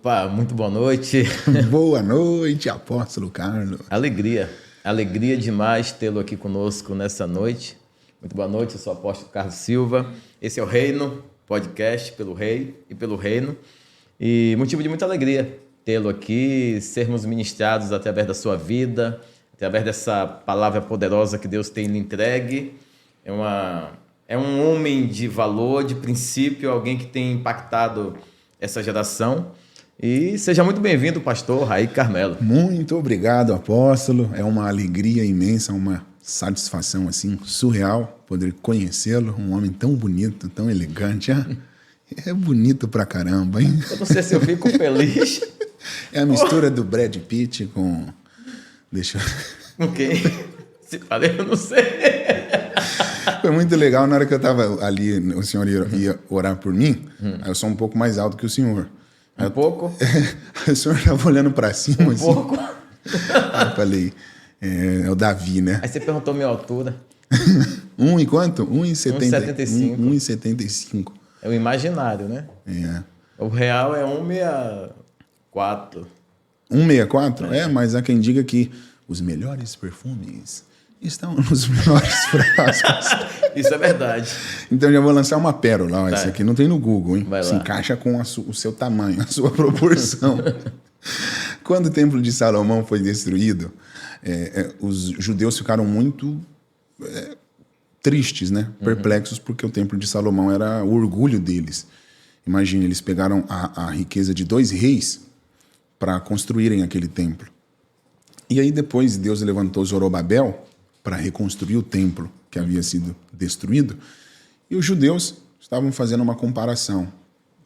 Opa, muito boa noite. Boa noite, Apóstolo Carlos. Alegria demais tê-lo aqui conosco nessa noite. Muito boa noite, eu sou o Apóstolo Carlos Silva. Esse é o Reino, podcast pelo Rei e pelo Reino. E motivo de muita alegria tê-lo aqui, sermos ministrados através da sua vida, através dessa palavra poderosa que Deus tem lhe entregue. É um homem de valor, de princípio, alguém que tem impactado essa geração. E seja muito bem-vindo, pastor Raí Carmelo. Muito obrigado, apóstolo. É uma alegria imensa, uma satisfação assim surreal poder conhecê-lo. Um homem tão bonito, tão elegante. É bonito pra caramba, hein? Eu não sei se eu fico feliz. É a mistura do Brad Pitt com... Deixa eu... Com quem? Se falei, eu não sei. Foi muito legal. Na hora que eu tava ali, o senhor ia orar por mim. Eu sou um pouco mais alto que o senhor. Um pouco? O senhor estava olhando para cima, assim. Pouco? Eu falei, é o Davi, né? Aí você perguntou minha altura. E quanto? 1,75. 1,75. É o imaginário, né? É. O real é 1,64. 1,64? É, mas há quem diga que os melhores perfumes estão nos melhores frascos. Isso é verdade. Então já vou lançar uma pérola. Ó, Tá. esse aqui não tem no Google, hein? Vai Se lá. encaixa com o seu tamanho, a sua proporção. Quando o Templo de Salomão foi destruído, os judeus ficaram muito tristes, né? Perplexos, porque o Templo de Salomão era o orgulho deles. Imagine, eles pegaram a riqueza de 2 reis para construírem aquele templo. E aí depois Deus levantou Zorobabel para reconstruir o templo que havia sido destruído. E os judeus estavam fazendo uma comparação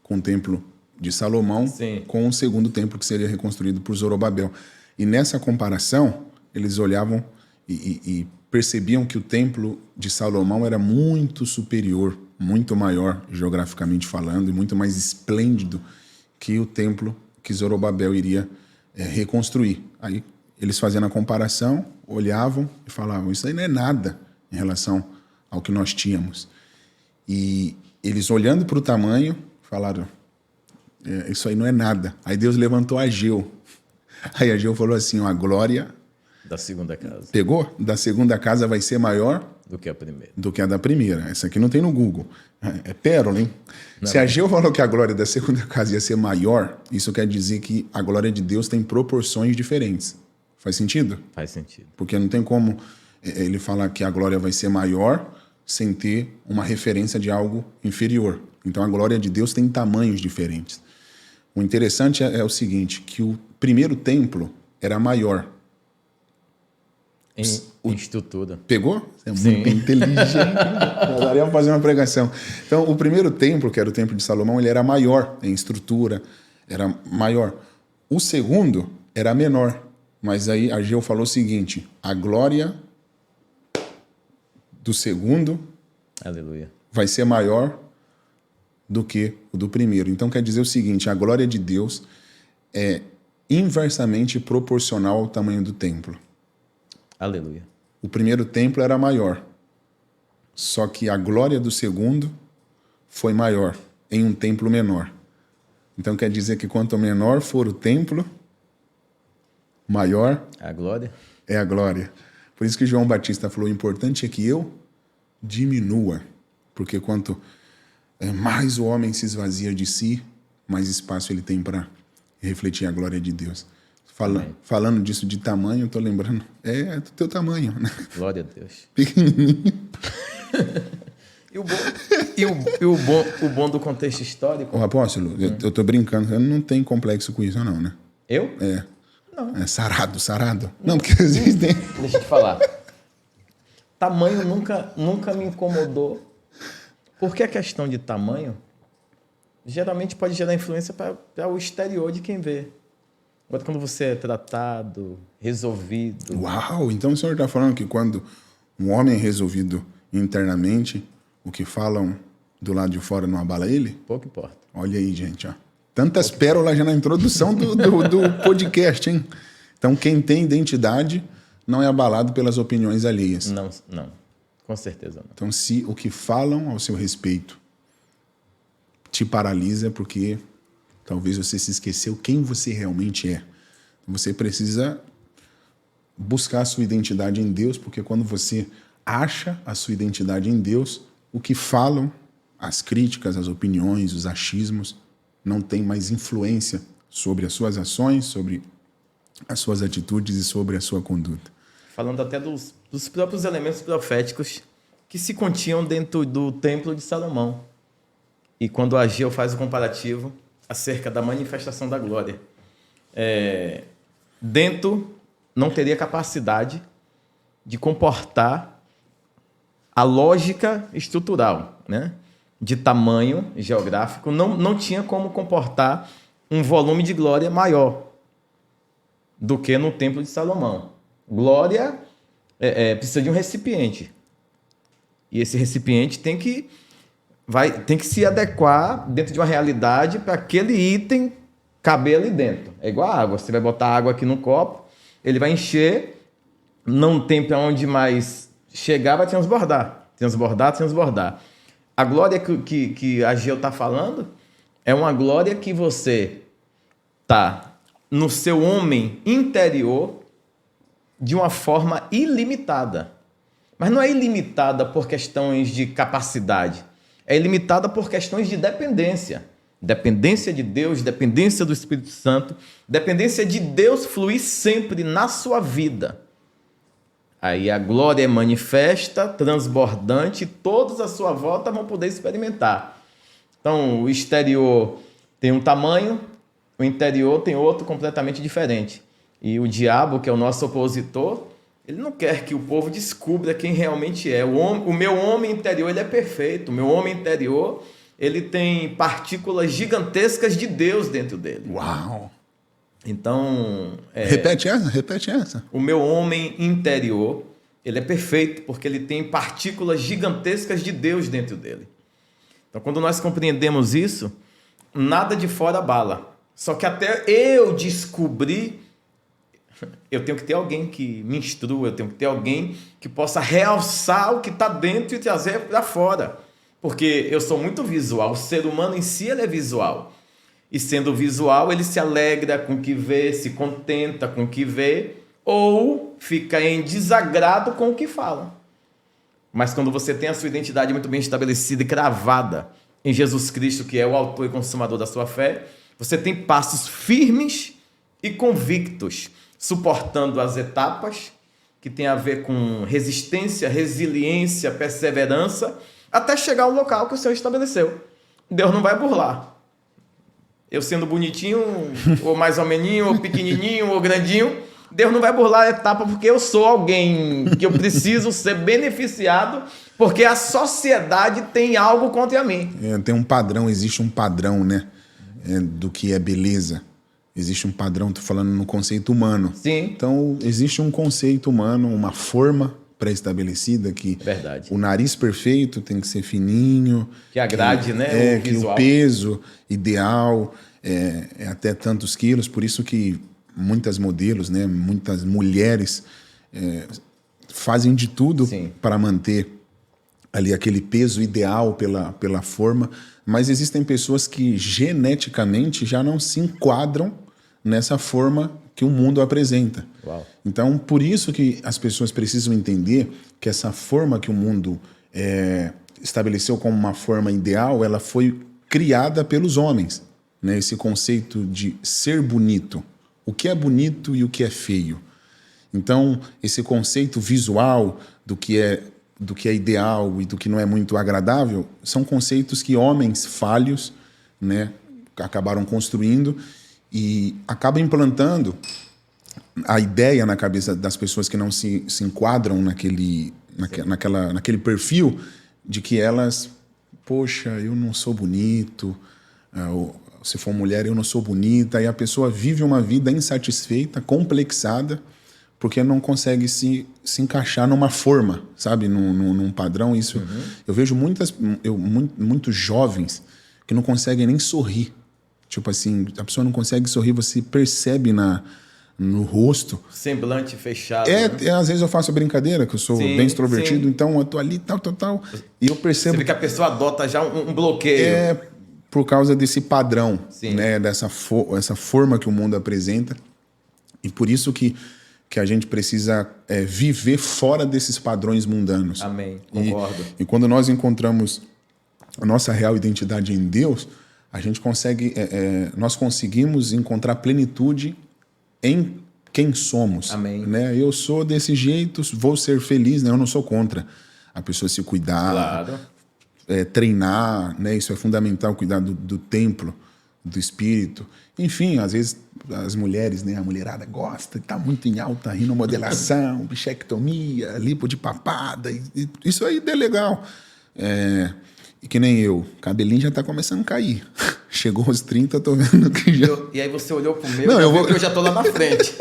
com o templo de Salomão Sim. com o segundo templo que seria reconstruído por Zorobabel. E nessa comparação, eles olhavam e percebiam que o templo de Salomão era muito superior, muito maior, geograficamente falando, e muito mais esplêndido que o templo que Zorobabel iria reconstruir. Aí eles fazendo a comparação, olhavam e falavam, isso aí não é nada em relação ao que nós tínhamos. E eles olhando para o tamanho, falaram, isso aí não é nada. Aí Deus levantou Ageu. Aí Ageu falou assim, a glória... Da segunda casa. Pegou? Da segunda casa vai ser maior Do que a primeira. do que a da primeira. Essa aqui não tem no Google. É pérola, hein? Não. Se Ageu falou que a glória da segunda casa ia ser maior, isso quer dizer que a glória de Deus tem proporções diferentes. Faz sentido? Faz sentido. Porque não tem como ele falar que a glória vai ser maior sem ter uma referência de algo inferior. Então a glória de Deus tem tamanhos diferentes. O interessante é o seguinte, que o primeiro templo era maior. Em estrutura. Pegou? Você é Sim. muito inteligente. Nós daríamos fazer uma pregação. Então, o primeiro templo, que era o templo de Salomão, ele era maior em estrutura, era maior. O segundo era menor. Mas aí Ageu falou o seguinte, a glória do segundo Aleluia. vai ser maior do que o do primeiro. Então, quer dizer o seguinte, a glória de Deus é inversamente proporcional ao tamanho do templo. Aleluia. O primeiro templo era maior, só que a glória do segundo foi maior em um templo menor. Então quer dizer que quanto menor for o templo, maior A glória. é a glória. Por isso que João Batista falou, o importante é que eu diminua, porque quanto mais o homem se esvazia de si, mais espaço ele tem para refletir a glória de Deus. Falando disso de tamanho, eu estou lembrando, é do teu tamanho, né? Glória a Deus. Pequenininho. O bom do contexto histórico? Ô, apóstolo, eu tô brincando, eu não tenho complexo com isso não, né? Eu? Não. É sarado. Não, porque às vezes tem... Deixa eu te falar. Tamanho nunca me incomodou. Porque a questão de tamanho geralmente pode gerar influência para o exterior de quem vê. Agora, quando você é tratado, resolvido... Uau! Então o senhor está falando que quando um homem é resolvido internamente, o que falam do lado de fora não abala ele? Pouco importa. Olha aí, gente, ó. Tantas pérolas já na introdução do podcast, hein? Então, quem tem identidade não é abalado pelas opiniões alheias. Não. Com certeza não. Então, se o que falam ao seu respeito te paralisa, é porque Talvez você se esqueceu quem você realmente é. Você precisa buscar a sua identidade em Deus, porque quando você acha a sua identidade em Deus, o que falam, as críticas, as opiniões, os achismos, não tem mais influência sobre as suas ações, sobre as suas atitudes e sobre a sua conduta. Falando até dos próprios elementos proféticos que se continham dentro do Templo de Salomão. E quando Ageu faz o comparativo acerca da manifestação da glória, dentro não teria capacidade de comportar a lógica estrutural, né? De tamanho geográfico, não tinha como comportar um volume de glória maior do que no Templo de Salomão. Glória precisa de um recipiente. E esse recipiente tem que se adequar dentro de uma realidade para aquele item caber ali dentro. É igual a água. Você vai botar água aqui no copo, ele vai encher, não tem para onde mais chegar, vai transbordar. Transbordar. A glória que Ageu está falando é uma glória que você está no seu homem interior de uma forma ilimitada. Mas não é ilimitada por questões de capacidade. É ilimitada por questões de dependência. Dependência de Deus, dependência do Espírito Santo, dependência de Deus fluir sempre na sua vida. Aí a glória é manifesta, transbordante, todos à sua volta vão poder experimentar. Então, o exterior tem um tamanho, o interior tem outro completamente diferente. E o diabo, que é o nosso opositor, ele não quer que o povo descubra quem realmente é. O meu homem interior, ele é perfeito. O meu homem interior, ele tem partículas gigantescas de Deus dentro dele. Uau! Então... Repete essa. O meu homem interior, ele é perfeito porque ele tem partículas gigantescas de Deus dentro dele. Então, quando nós compreendemos isso, nada de fora abala. Só que até eu descobrir, eu tenho que ter alguém que me instrua, eu tenho que ter alguém que possa realçar o que está dentro e trazer para fora. Porque eu sou muito visual, o ser humano em si ele é visual. E sendo visual, ele se alegra com o que vê, se contenta com o que vê, ou fica em desagrado com o que fala. Mas quando você tem a sua identidade muito bem estabelecida e cravada em Jesus Cristo, que é o autor e consumador da sua fé, você tem passos firmes e convictos, suportando as etapas, que tem a ver com resistência, resiliência, perseverança, até chegar ao local que o Senhor estabeleceu. Deus não vai burlar. Eu sendo bonitinho, ou mais ou menos, ou pequenininho, ou grandinho, Deus não vai burlar a etapa porque eu sou alguém que eu preciso ser beneficiado, porque a sociedade tem algo contra mim. Tem um padrão, existe um padrão, né? Do que é beleza. Existe um padrão, estou falando no conceito humano. Sim. Então, existe um conceito humano, uma forma pré-estabelecida que Verdade. O nariz perfeito tem que ser fininho. Que agrade, né? O visual. Que o peso ideal é até tantos quilos. Por isso que muitas modelos, né, muitas mulheres fazem de tudo para manter ali aquele peso ideal pela forma. Mas existem pessoas que geneticamente já não se enquadram nessa forma que o mundo apresenta. Uau. Então, por isso que as pessoas precisam entender que essa forma que o mundo estabeleceu como uma forma ideal, ela foi criada pelos homens, né? Esse conceito de ser bonito. O que é bonito e o que é feio. Então, esse conceito visual do que é ideal e do que não é muito agradável, são conceitos que homens falhos, né, acabaram construindo e acabam implantando a ideia na cabeça das pessoas que não se enquadram naquele perfil de que elas, poxa, eu não sou bonito, ou, se for mulher, eu não sou bonita, e a pessoa vive uma vida insatisfeita, complexada, porque não consegue se encaixar numa forma, sabe? Num padrão. Isso. Eu vejo muitos jovens que não conseguem nem sorrir. Tipo assim, a pessoa não consegue sorrir, você percebe no rosto. Semblante fechado. Às vezes eu faço a brincadeira, que eu sou bem extrovertido, então eu tô ali, tal. E eu percebo... Você vê que a pessoa adota já um bloqueio. por causa desse padrão, Sim. né? Essa forma que o mundo apresenta. E por isso que a gente precisa viver fora desses padrões mundanos. Amém. Concordo. E quando nós encontramos a nossa real identidade em Deus, a gente nós conseguimos encontrar plenitude em quem somos. Amém. Né? Eu sou desse jeito, vou ser feliz, né? Eu não sou contra a pessoa se cuidar, Claro. treinar, né? Isso é fundamental, cuidar do templo, do espírito. Enfim, às vezes as mulheres, né? A mulherada gosta, está muito em alta rinomodelação, bichectomia, lipo de papada, isso aí é legal. E que nem eu, cabelinho já está começando a cair. Chegou aos 30, tô vendo que já... E aí você olhou pro meu, Não, eu já tô lá na frente.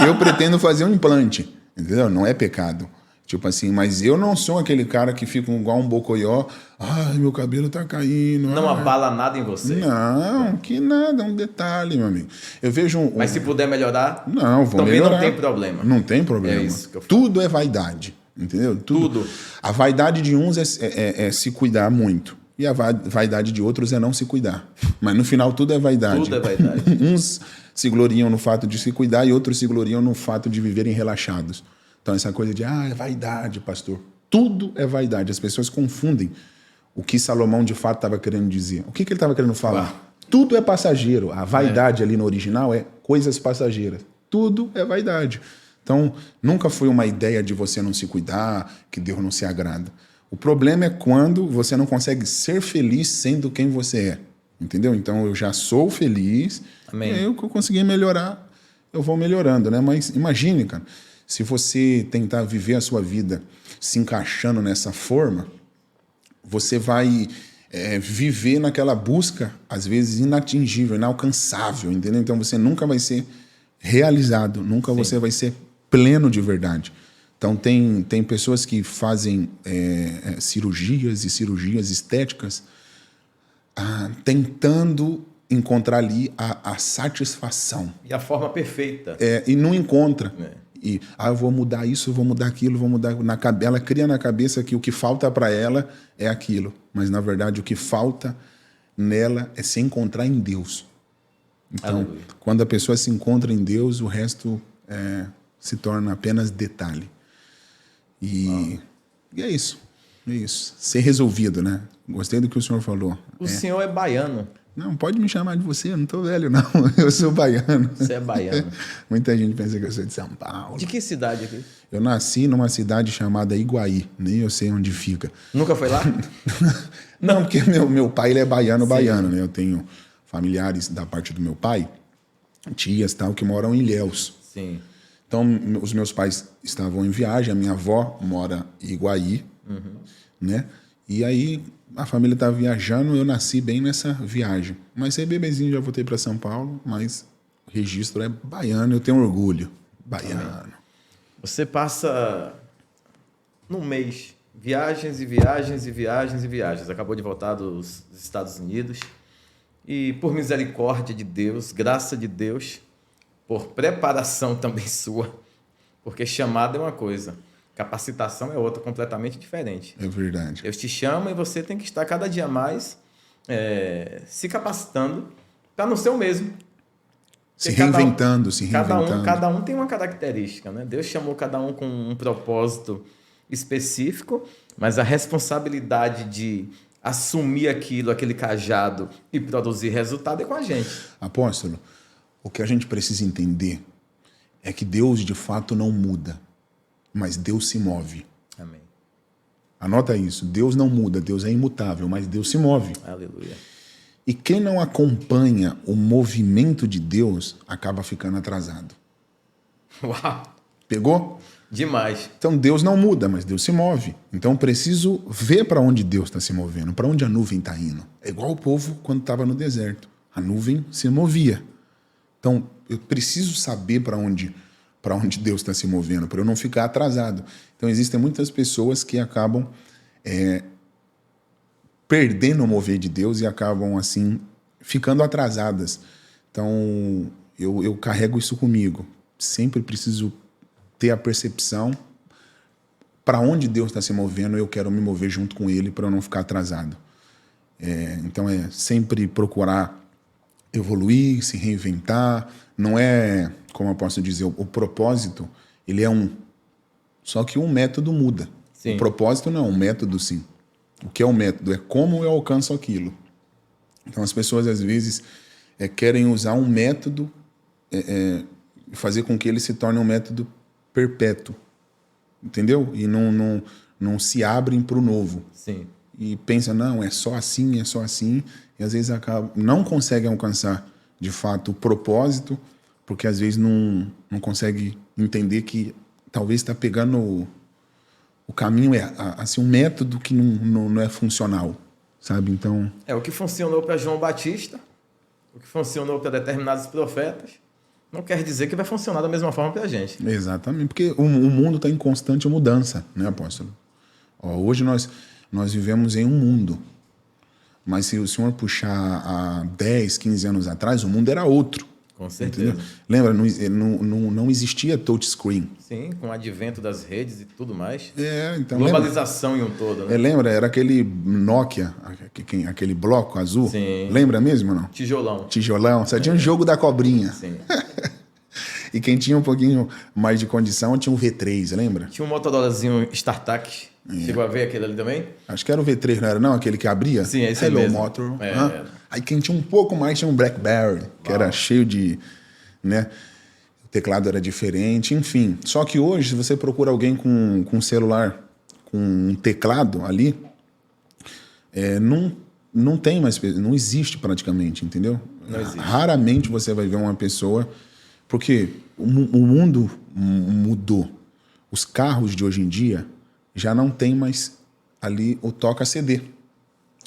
Eu pretendo fazer um implante, entendeu? Não é pecado. Tipo assim, mas eu não sou aquele cara que fica igual um bocoió. Ai, meu cabelo tá caindo. Não abala nada em você. Não, que nada, é um detalhe, meu amigo. Eu vejo Mas se puder melhorar, não, vou também melhorar. não tem problema. Não tem problema. É isso que eu falo. Tudo é vaidade, entendeu? Tudo. A vaidade de uns é se cuidar muito. E a vaidade de outros é não se cuidar. Mas no final tudo é vaidade. Tudo é vaidade. Uns se gloriam no fato de se cuidar e outros se gloriam no fato de viverem relaxados. Então essa coisa de, é vaidade, pastor. Tudo é vaidade. As pessoas confundem o que Salomão de fato estava querendo dizer. O que ele estava querendo falar? Tudo é passageiro. A vaidade ali no original é coisas passageiras. Tudo é vaidade. Então, nunca foi uma ideia de você não se cuidar, que Deus não se agrada. O problema é quando você não consegue ser feliz sendo quem você é. Entendeu? Então, eu já sou feliz. Amém. E aí, o que eu conseguir melhorar, eu vou melhorando, né? Mas imagine, cara, se você tentar viver a sua vida se encaixando nessa forma, você vai viver naquela busca, às vezes, inatingível, inalcançável, entendeu? Então, você nunca vai ser realizado, nunca Sim. você vai ser pleno de verdade. Então, tem pessoas que fazem cirurgias e cirurgias estéticas tentando encontrar ali a satisfação. E a forma perfeita. E não encontra. E, eu vou mudar isso, eu vou mudar aquilo, vou mudar... Ela cria na cabeça que o que falta para ela é aquilo. Mas, na verdade, o que falta nela é se encontrar em Deus. Então, Aleluia. Quando a pessoa se encontra em Deus, o resto se torna apenas detalhe. E é isso. É isso. Ser resolvido, né? Gostei do que o senhor falou. O senhor é baiano. Não, pode me chamar de você, eu não tô velho, não. Eu sou baiano. Você é baiano. Muita gente pensa que eu sou de São Paulo. De que cidade aqui? Eu nasci numa cidade chamada Iguaí, nem eu sei onde fica. Nunca foi lá? Não, porque meu pai ele é baiano, né? Eu tenho familiares da parte do meu pai, tias tal, que moram em Ilhéus. Sim. Então, os meus pais estavam em viagem, a minha avó mora em Iguaí, né? E aí, a família estava viajando, eu nasci bem nessa viagem. Mas aí, bebezinho, já voltei para São Paulo, mas o registro é baiano, eu tenho orgulho. Baiano. Você passa num mês, viagens e viagens e viagens e viagens. Acabou de voltar dos Estados Unidos. E por misericórdia de Deus, graça de Deus, por preparação também sua, porque chamada é uma coisa, capacitação é outra, completamente diferente. É verdade. Deus te chama e você tem que estar cada dia mais se capacitando para não ser o mesmo. Se reinventando. Cada um tem uma característica, né? Deus chamou cada um com um propósito específico, mas a responsabilidade de assumir aquele cajado e produzir resultado é com a gente. Apóstolo, o que a gente precisa entender é que Deus de fato não muda, mas Deus se move. Amém. Anota isso, Deus não muda, Deus é imutável, mas Deus se move. Aleluia. E quem não acompanha o movimento de Deus acaba ficando atrasado. Uau! Pegou? Demais. Então Deus não muda, mas Deus se move. Então eu preciso ver para onde Deus está se movendo, para onde a nuvem está indo. É igual o povo quando estava no deserto. A nuvem se movia. Então eu preciso saber para onde Deus está se movendo, para eu não ficar atrasado. Então existem muitas pessoas que acabam perdendo o mover de Deus e acabam assim ficando atrasadas. Então eu carrego isso comigo. Sempre preciso ter a percepção para onde Deus está se movendo, eu quero me mover junto com Ele para eu não ficar atrasado. Então é sempre procurar evoluir, se reinventar. Não é, como eu posso dizer, o propósito, ele é um. Só que o método muda. Sim. O propósito não é um método, sim. O que é o método? É como eu alcanço aquilo. Então as pessoas, às vezes, querem usar um método e fazer com que ele se torne um método perpétuo. Entendeu? E não se abrem para o novo. Sim. E pensa, não, é só assim, e às vezes não conseguem alcançar, de fato, o propósito, porque às vezes não consegue entender que talvez está pegando o caminho, assim, um método que não é funcional, sabe? Então... O que funcionou para João Batista, o que funcionou para determinados profetas, não quer dizer que vai funcionar da mesma forma para a gente. Exatamente, porque o mundo está em constante mudança, né, apóstolo? Hoje nós vivemos em um mundo, mas se o senhor puxar há 10, 15 anos atrás, o mundo era outro. Com certeza. Entendeu? Lembra, não existia touchscreen. Sim, com o advento das redes e tudo mais. Então, globalização em um todo, né? Lembra, era aquele Nokia, aquele bloco azul. Sim. Lembra mesmo ou não? Tijolão. Só tinha um jogo da cobrinha. Sim. E quem tinha um pouquinho mais de condição tinha um V3, lembra? Tinha um Motorolazinho StarTAC. Chegou a ver aquele ali também? Acho que era o V3, não era não? Aquele que abria? Sim, é esse Hello, mesmo. Motor. Aí quem tinha um pouco mais tinha um BlackBerry, que era cheio de... né? O teclado era diferente, enfim. Só que hoje, se você procura alguém com um celular, com um teclado ali, não tem mais... Não existe praticamente, entendeu? Não existe. Raramente você vai ver uma pessoa... Porque o mundo mudou. Os carros de hoje em dia já não tem mais ali o toca-CD.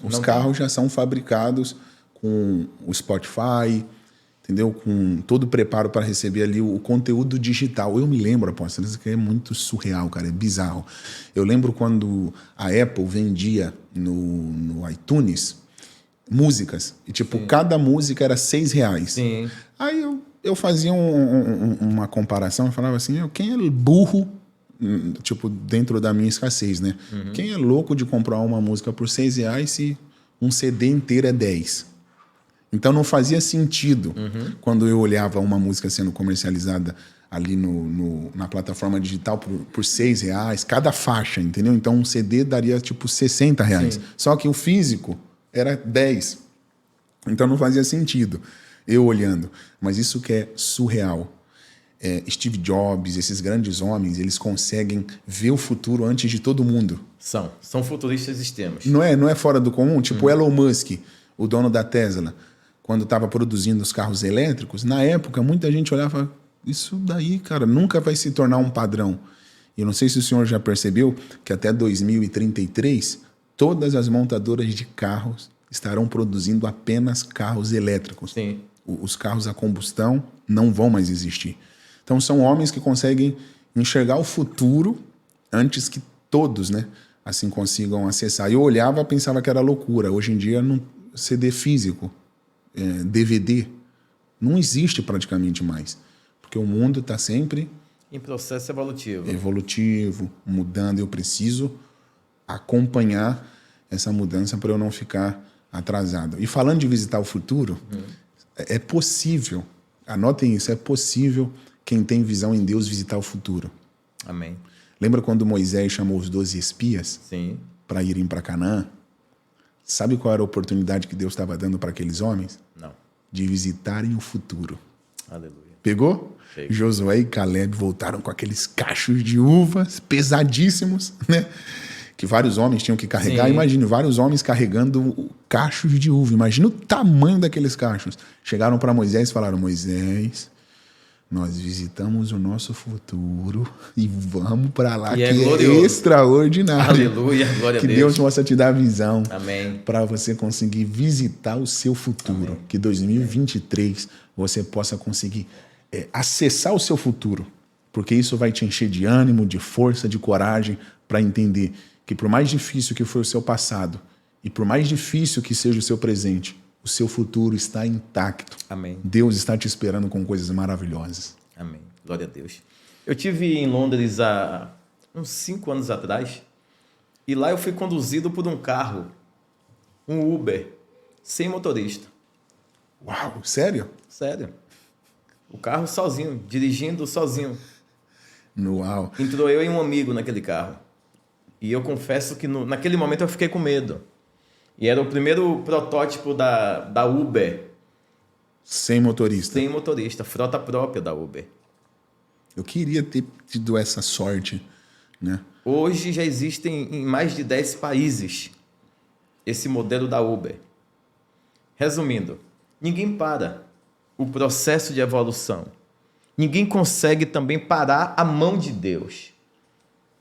Os carros já são fabricados com o Spotify, entendeu? Com todo o preparo para receber ali o conteúdo digital. Eu me lembro, apóstolo, isso aqui é muito surreal, cara, é bizarro. Eu lembro quando a Apple vendia no iTunes músicas. E, tipo, cada música era R$6. Sim. Aí eu fazia uma comparação e falava assim, quem é burro, tipo, dentro da minha escassez, né? Uhum. Quem é louco de comprar uma música por R$6 se um CD inteiro é 10? Então não fazia sentido quando eu olhava uma música sendo comercializada ali na plataforma digital por R$6, cada faixa, entendeu? Então um CD daria tipo R$60. Sim. Só que o físico era 10. Então não fazia sentido eu olhando. Mas isso que é surreal. Steve Jobs, esses grandes homens, eles conseguem ver o futuro antes de todo mundo. São futuristas extremos. Não é fora do comum? Tipo Elon Musk, o dono da Tesla, quando estava produzindo os carros elétricos, na época muita gente olhava e falava, isso daí, cara, nunca vai se tornar um padrão. E eu não sei se o senhor já percebeu que até 2033, todas as montadoras de carros estarão produzindo apenas carros elétricos. Sim. Os carros a combustão não vão mais existir. Então são homens que conseguem enxergar o futuro antes que todos, né, assim consigam acessar. Eu olhava e pensava que era loucura. Hoje em dia, CD físico, DVD, não existe praticamente mais. Porque o mundo está sempre... em processo evolutivo. Evolutivo, mudando. Eu preciso acompanhar essa mudança para eu não ficar atrasado. E falando de visitar o futuro, é possível, anotem isso, é possível quem tem visão em Deus visitar o futuro. Amém. Lembra quando Moisés chamou os 12 espias para irem para Canaã? Sabe qual era a oportunidade que Deus estava dando para aqueles homens? Não. De visitarem o futuro. Aleluia. Pegou? Pego. Josué e Caleb voltaram com aqueles cachos de uvas pesadíssimos, né? Que vários homens tinham que carregar. Sim. Imagine, vários homens carregando cachos de uva. Imagina o tamanho daqueles cachos. Chegaram para Moisés e falaram, Moisés, nós visitamos o nosso futuro e vamos para lá, que é glorioso. Extraordinário. Aleluia, glória a Deus. Que Deus possa te dar visão. Amém. Para você conseguir visitar o seu futuro. Amém. Que 2023 você possa conseguir acessar o seu futuro. Porque isso vai te encher de ânimo, de força, de coragem para entender que por mais difícil que foi o seu passado e por mais difícil que seja o seu presente, o seu futuro está intacto. Amém. Deus está te esperando com coisas maravilhosas. Amém. Glória a Deus. Eu estive em Londres há uns 5 anos atrás e lá eu fui conduzido por um carro um Uber sem motorista. Uau, sério? Sério. O carro sozinho, dirigindo sozinho. Uau. Entrou eu e um amigo naquele carro. E eu confesso que naquele momento eu fiquei com medo. E era o primeiro protótipo da Uber. Sem motorista. Sem motorista, frota própria da Uber. Eu queria ter tido essa sorte, né? Hoje já existem em mais de 10 países esse modelo da Uber. Resumindo, ninguém para o processo de evolução. Ninguém consegue também parar a mão de Deus.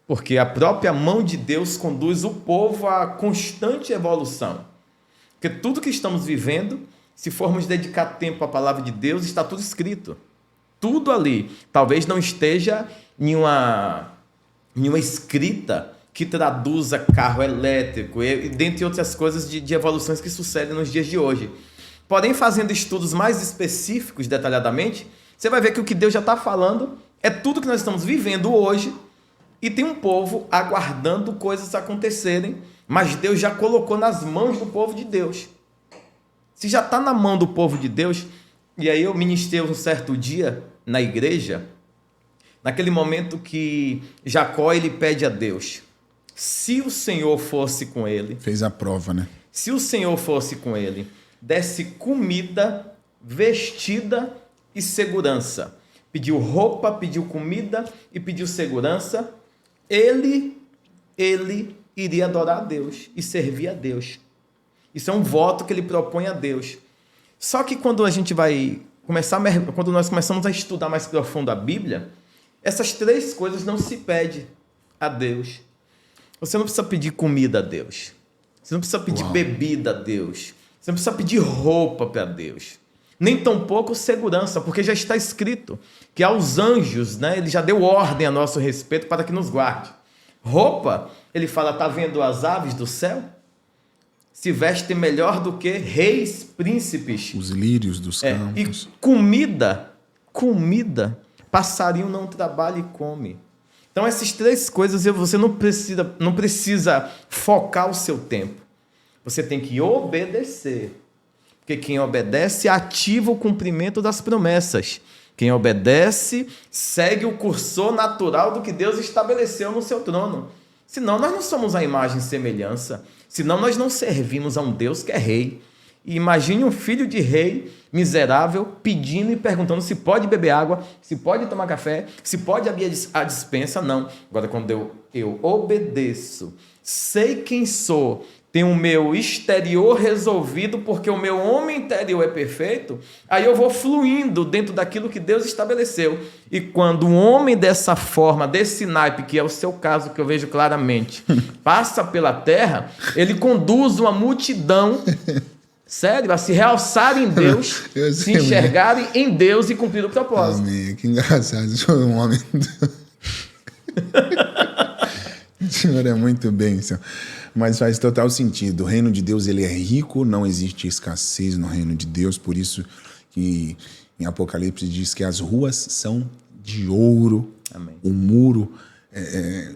Porque a própria mão de Deus conduz o povo à constante evolução. Porque tudo que estamos vivendo, se formos dedicar tempo à palavra de Deus, está tudo escrito. Tudo ali. Talvez não esteja em uma escrita que traduza carro elétrico, e dentre outras coisas de evoluções que sucedem nos dias de hoje. Porém, fazendo estudos mais específicos, detalhadamente, você vai ver que o que Deus já está falando é tudo que nós estamos vivendo hoje, e tem um povo aguardando coisas acontecerem, mas Deus já colocou nas mãos do povo de Deus. Se já está na mão do povo de Deus, e aí eu ministrei um certo dia na igreja, naquele momento que Jacó ele pede a Deus, se o Senhor fosse com ele... Fez a prova, né? Se o Senhor fosse com ele, desse comida, vestida e segurança. Pediu roupa, pediu comida e pediu segurança. Ele iria adorar a Deus e servir a Deus. Isso é um voto que ele propõe a Deus. Só que quando a gente vai quando nós começamos a estudar mais profundo a Bíblia, essas três coisas não se pede a Deus. Você não precisa pedir comida a Deus. Você não precisa pedir bebida a Deus. Você não precisa pedir roupa para Deus. Nem tampouco segurança, porque já está escrito que aos anjos, né, ele já deu ordem a nosso respeito para que nos guarde. Roupa, ele fala, está vendo as aves do céu? Se vestem melhor do que reis, príncipes. Os lírios dos campos. E comida, passarinho não trabalha e come. Então, essas três coisas você não precisa focar o seu tempo. Você tem que obedecer. Porque quem obedece ativa o cumprimento das promessas. Quem obedece segue o cursor natural do que Deus estabeleceu no seu trono. Senão nós não somos a imagem e semelhança. Senão nós não servimos a um Deus que é rei. E imagine um filho de rei miserável pedindo e perguntando se pode beber água, se pode tomar café, se pode abrir a despensa. Não. Agora, quando eu obedeço, sei quem sou, tenho o meu exterior resolvido porque o meu homem interior é perfeito, aí eu vou fluindo dentro daquilo que Deus estabeleceu. E quando um homem dessa forma, desse naipe, que é o seu caso, que eu vejo claramente, passa pela terra, ele conduz uma multidão, sério, a se realçar em Deus, se enxergarem em Deus e cumprir o propósito. Amém. Que engraçado, eu sou um homem... O Senhor é muito bênção. Mas faz total sentido. O reino de Deus ele é rico, não existe escassez no reino de Deus. Por isso que em Apocalipse diz que as ruas são de ouro, Amém. O muro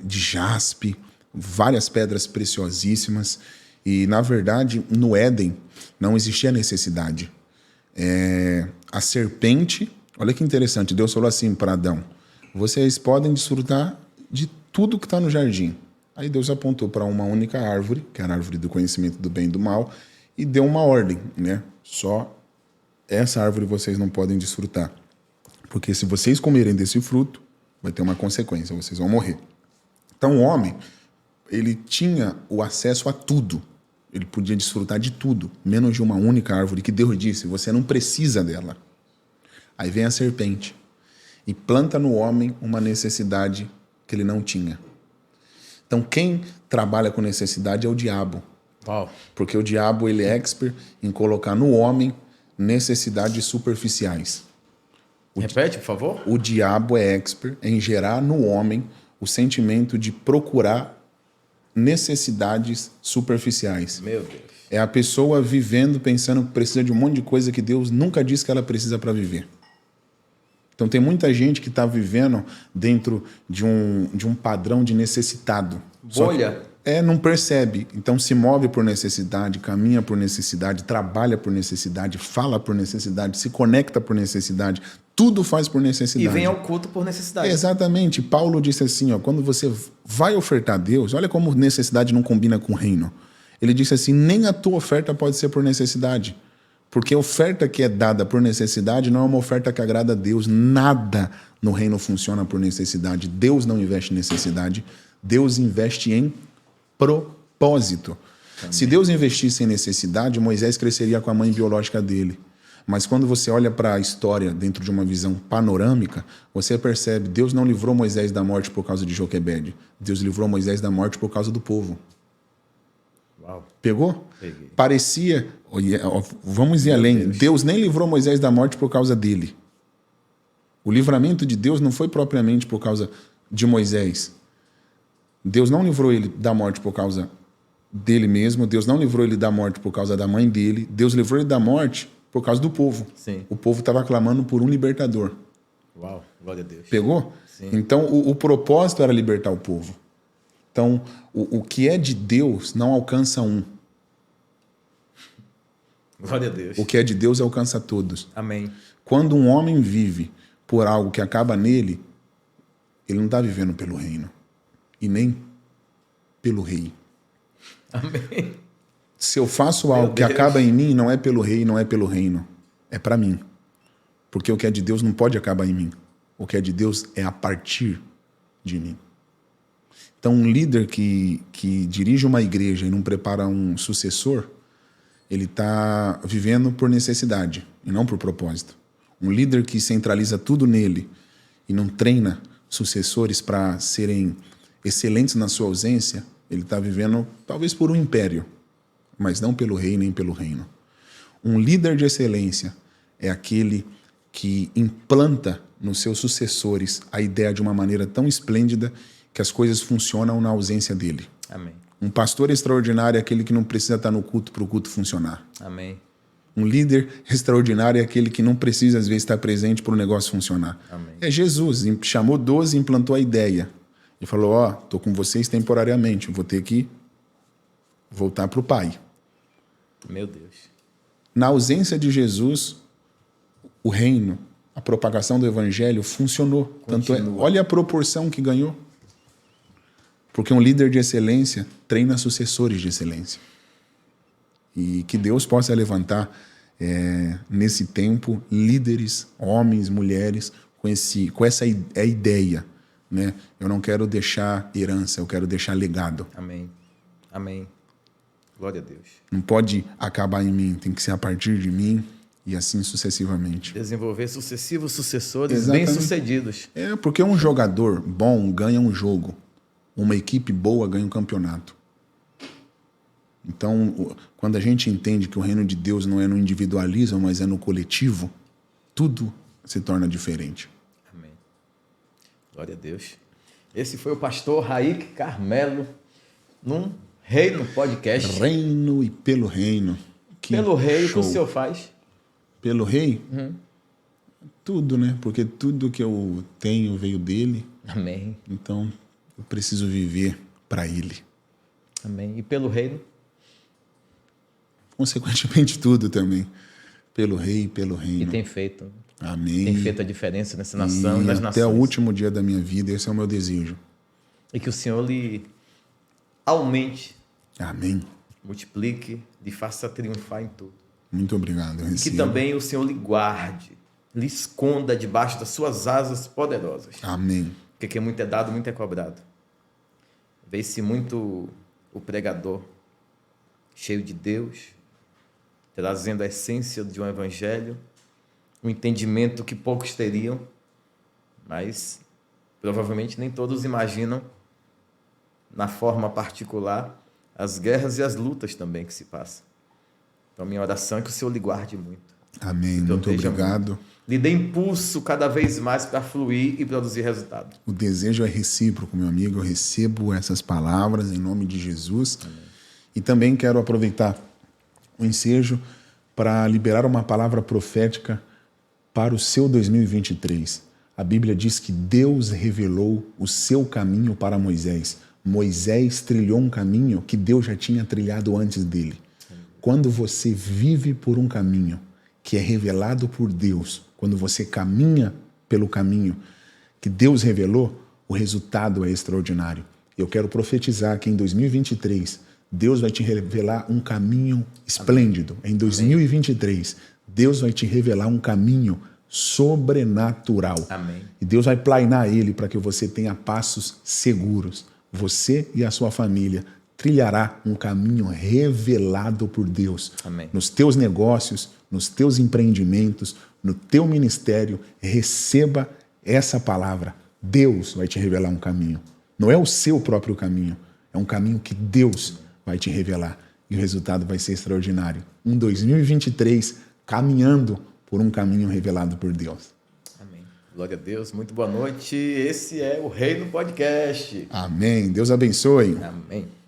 de jaspe, várias pedras preciosíssimas. E, na verdade, no Éden não existia necessidade. A serpente, olha que interessante, Deus falou assim para Adão, vocês podem desfrutar de tudo que está no jardim. Aí Deus apontou para uma única árvore, que era a árvore do conhecimento do bem e do mal, e deu uma ordem, né? Só essa árvore vocês não podem desfrutar. Porque se vocês comerem desse fruto, vai ter uma consequência, vocês vão morrer. Então o homem, ele tinha o acesso a tudo. Ele podia desfrutar de tudo, menos de uma única árvore que Deus disse, você não precisa dela. Aí vem a serpente e planta no homem uma necessidade que ele não tinha. Então, quem trabalha com necessidade é o diabo. Uau. Porque o diabo ele é expert em colocar no homem necessidades superficiais. Repete, por favor. O diabo é expert em gerar no homem o sentimento de procurar necessidades superficiais. Meu Deus. É a pessoa vivendo, pensando que precisa de um monte de coisa que Deus nunca disse que ela precisa para viver. Então tem muita gente que está vivendo dentro de um padrão de necessitado. Bolha. Não percebe. Então se move por necessidade, caminha por necessidade, trabalha por necessidade, fala por necessidade, se conecta por necessidade. Tudo faz por necessidade. E vem ao culto por necessidade. Exatamente. Paulo disse assim, ó, quando você vai ofertar a Deus, olha como necessidade não combina com o reino. Ele disse assim, nem a tua oferta pode ser por necessidade. Porque a oferta que é dada por necessidade não é uma oferta que agrada a Deus. Nada no reino funciona por necessidade. Deus não investe em necessidade. Deus investe em propósito. Também. Se Deus investisse em necessidade, Moisés cresceria com a mãe biológica dele. Mas quando você olha para a história dentro de uma visão panorâmica, você percebe, Deus não livrou Moisés da morte por causa de Joquebede. Deus livrou Moisés da morte por causa do povo. Uau. Pegou? Peguei. Parecia... Vamos ir além. Deus nem livrou Moisés da morte por causa dele. O livramento de Deus não foi propriamente por causa de Moisés. Deus não livrou ele da morte por causa dele mesmo. Deus não livrou ele da morte por causa da mãe dele. Deus livrou ele da morte por causa do povo. Sim. O povo estava clamando por um libertador. Uau, glória a Deus. Pegou? Sim. Então, o propósito era libertar o povo. Então, o que é de Deus não alcança um. Glória a Deus. O que é de Deus alcança todos. Amém. Quando um homem vive por algo que acaba nele, ele não está vivendo pelo reino. E nem pelo rei. Amém. Se eu faço algo que acaba em mim, não é pelo rei, não é pelo reino. É para mim. Porque o que é de Deus não pode acabar em mim. O que é de Deus é a partir de mim. Então, um líder que dirige uma igreja e não prepara um sucessor, ele está vivendo por necessidade e não por propósito. Um líder que centraliza tudo nele e não treina sucessores para serem excelentes na sua ausência, ele está vivendo talvez por um império, mas não pelo rei nem pelo reino. Um líder de excelência é aquele que implanta nos seus sucessores a ideia de uma maneira tão esplêndida que as coisas funcionam na ausência dele. Amém. Um pastor extraordinário é aquele que não precisa estar no culto para o culto funcionar. Amém. Um líder extraordinário é aquele que não precisa, às vezes, estar presente para o negócio funcionar. Amém. É Jesus, chamou 12 e implantou a ideia. E falou, ó, estou com vocês temporariamente, vou ter que voltar para o Pai. Meu Deus. Na ausência de Jesus, o reino, a propagação do evangelho funcionou. Tanto olha a proporção que ganhou. Porque um líder de excelência treina sucessores de excelência. E que Deus possa levantar, nesse tempo, líderes, homens, mulheres, com essa ideia. Né? Eu não quero deixar herança, eu quero deixar legado. Amém. Amém. Glória a Deus. Não pode acabar em mim, tem que ser a partir de mim e assim sucessivamente. Desenvolver sucessivos sucessores bem-sucedidos. Porque um jogador bom ganha um jogo. Uma equipe boa ganha um campeonato. Então, quando a gente entende que o reino de Deus não é no individualismo, mas é no coletivo, tudo se torna diferente. Amém. Glória a Deus. Esse foi o pastor Raik Carmelo, num Reino Podcast. Reino e pelo reino. Pelo rei, o que o senhor faz? Pelo rei? Tudo, né? Porque tudo que eu tenho veio dele. Amém. Então, eu preciso viver para ele. Amém. E pelo reino? Consequentemente, tudo também. Pelo rei e pelo reino. E tem feito. Amém. Tem feito a diferença nessa nação e nas nações. Até o último dia da minha vida, esse é o meu desejo. E que o Senhor lhe aumente. Amém. Multiplique, lhe faça triunfar em tudo. Muito obrigado. E que também o Senhor lhe guarde, lhe esconda debaixo das suas asas poderosas. Amém. Porque que muito é dado, muito é cobrado. Vê-se muito o pregador cheio de Deus, trazendo a essência de um evangelho, um entendimento que poucos teriam, mas provavelmente nem todos imaginam, na forma particular, as guerras e as lutas também que se passam. Então, minha oração é que o Senhor lhe guarde muito. Amém. Muito obrigado. Lhe dê impulso cada vez mais para fluir e produzir resultado. O desejo é recíproco, meu amigo. Eu recebo essas palavras em nome de Jesus. Amém. E também quero aproveitar o ensejo para liberar uma palavra profética para o seu 2023. A Bíblia diz que Deus revelou o seu caminho para Moisés. Moisés trilhou um caminho que Deus já tinha trilhado antes dele. Quando você vive por um caminho que é revelado por Deus, quando você caminha pelo caminho que Deus revelou, o resultado é extraordinário. Eu quero profetizar que em 2023, Deus vai te revelar um caminho esplêndido. Em 2023, Deus vai te revelar um caminho sobrenatural. Amém. E Deus vai planear ele para que você tenha passos seguros. Você e a sua família trilhará um caminho revelado por Deus. Amém. Nos teus negócios, nos teus empreendimentos, no teu ministério, receba essa palavra. Deus vai te revelar um caminho. Não é o seu próprio caminho, é um caminho que Deus vai te revelar. E o resultado vai ser extraordinário. Um 2023 caminhando por um caminho revelado por Deus. Amém. Glória a Deus. Muito boa noite. Esse é o Reino Podcast. Amém. Deus abençoe. Amém.